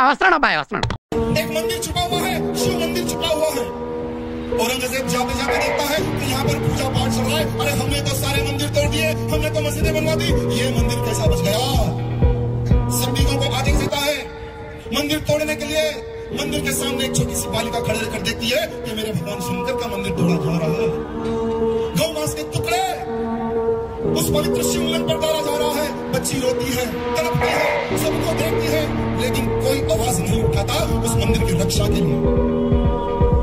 వస్తున్నాడు అబ్బాయి వస్తున్నాడు. एक मंदिर छुपा हुआ है, शिव मंदिर छुपा हुआ है। औरंगजेब जाते जाते देखता है कि यहाँ पर पूजा पाठ चल रहा है। अरे हमने तो सारे मंदिर तोड़ दिए, हमने तो मस्जिदें बनवा दी, ये मंदिर कैसा बच गया? सभी को आदेश देता है मंदिर तोड़ने के लिए। मंदिर के सामने एक छोटी सी बालिका खड़े कर देती है कि मेरे भगवान शंकर का मंदिर तोड़ा जा रहा है। गौ मांस के टुकड़े उस पवित्र शिवलिंग पर डाला जा रहा है। बच्ची रोती है, तड़पती है, सबको देखती है, लेकिन कोई आवाज नहीं उठाता उस मंदिर की रक्षा के लिए।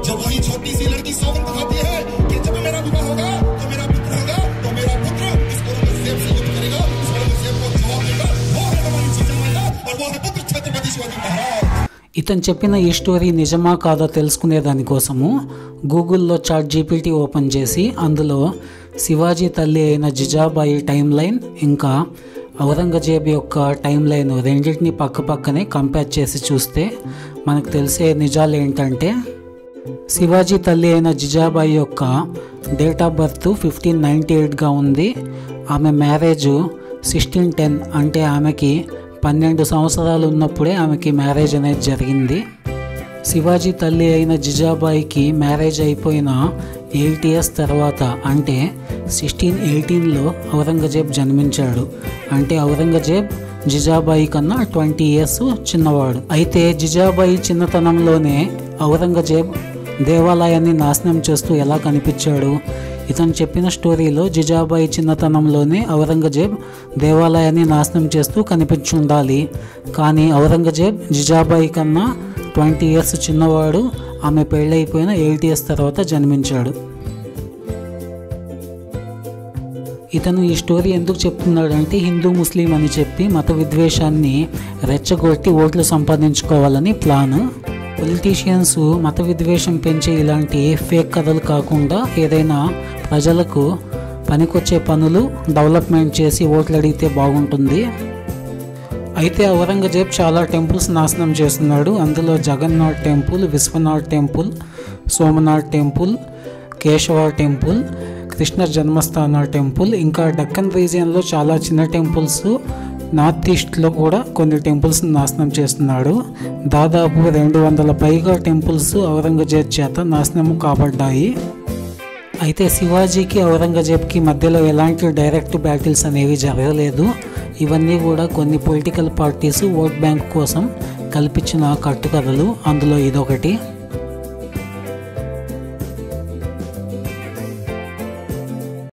जब वही छोटी सी लड़की सौगंध खाती है कि जब मेरा विवाह होगा तो मेरा पुत्र होगा, तो मेरा पुत्र इस औरंगजेब से युद्ध करेगा, इस औरंगजेब को जवाब देगा, वो है हमारी जीजा माता और वो है पुत्र छत्रपति शिवाजी महाराज। ఇతను చెప్పిన ఈ స్టోరీ నిజమా కాదో తెలుసుకునే దానికోసము గూగుల్లో చాట్ జీపీటీ ఓపెన్ చేసి అందులో శివాజీ తల్లి అయిన జిజాబాయి టైం లైన్ ఇంకా ఔరంగజేబ్ యొక్క టైం లైన్ రెండింటిని పక్కపక్కనే కంపేర్ చేసి చూస్తే మనకు తెలిసే నిజాలు ఏంటంటే శివాజీ తల్లి అయిన జిజాబాయి యొక్క డేట్ ఆఫ్ బర్త్ 1598గా ఉంది. ఆమె మ్యారేజ్ 1610 అంటే ఆమెకి 12 సంవత్సరాలు ఉన్నప్పుడే ఆమెకి మ్యారేజ్ అనేది జరిగింది. శివాజీ తల్లి అయిన జిజాబాయికి మ్యారేజ్ అయిపోయిన 8 years తర్వాత అంటే 1618లో ఔరంగజేబ్ జన్మించాడు. అంటే ఔరంగజేబ్ జిజాబాయి కన్నా 20 years చిన్నవాడు. అయితే జిజాబాయి చిన్నతనంలోనే ఔరంగజేబ్ దేవాలయాన్ని నాశనం చేస్తూ ఎలా కనిపించాడు? ఇతను చెప్పిన స్టోరీలో జిజాబాయి చిన్నతనంలోనే ఔరంగజేబ్ దేవాలయాన్ని నాశనం చేస్తూ కనిపించుండాలి. కానీ ఔరంగజేబ్ జిజాబాయి కన్నా 20 years చిన్నవాడు. ఆమె పెళ్ళైపోయిన 8 years తర్వాత జన్మించాడు. ఇతను ఈ స్టోరీ ఎందుకు చెప్తున్నాడంటే హిందూ ముస్లిం అని చెప్పి మత విద్వేషాన్ని రెచ్చగొట్టి ఓట్లు సంపాదించుకోవాలని ప్లాన్. పొలిటీషియన్స్ మత విద్వేషం పెంచే ఇలాంటి ఫేక్ కథలు కాకుండా ఏదైనా ప్రజలకు పనికొచ్చే పనులు డెవలప్మెంట్ చేసి ఓట్లు అడిగితే బాగుంటుంది. అయితే ఔరంగజేబ్ చాలా టెంపుల్స్ నాశనం చేస్తున్నాడు. అందులో Jagannath temple, Vishwanath temple, Somnath temple, Keshava temple, Krishna Janmasthana temple, ఇంకా డక్కన్ రీజియన్లో చాలా చిన్న టెంపుల్స్, నార్త్ ఈస్ట్లో కూడా కొన్ని టెంపుల్స్ నాశనం చేస్తున్నాడు. దాదాపు 200 పైగా టెంపుల్స్ ఔరంగజేబ్ చేత నాశనం కాబడ్డాయి. అయితే శివాజీకి ఔరంగజేబ్కి మధ్యలో ఎలాంటి డైరెక్ట్ బ్యాటిల్స్ అనేవి జరగలేదు. ఇవన్నీ కూడా కొన్ని పొలిటికల్ పార్టీస్ ఓట్ బ్యాంక్ కోసం కల్పించిన కట్టుకథలు. అందులో ఇదొకటి.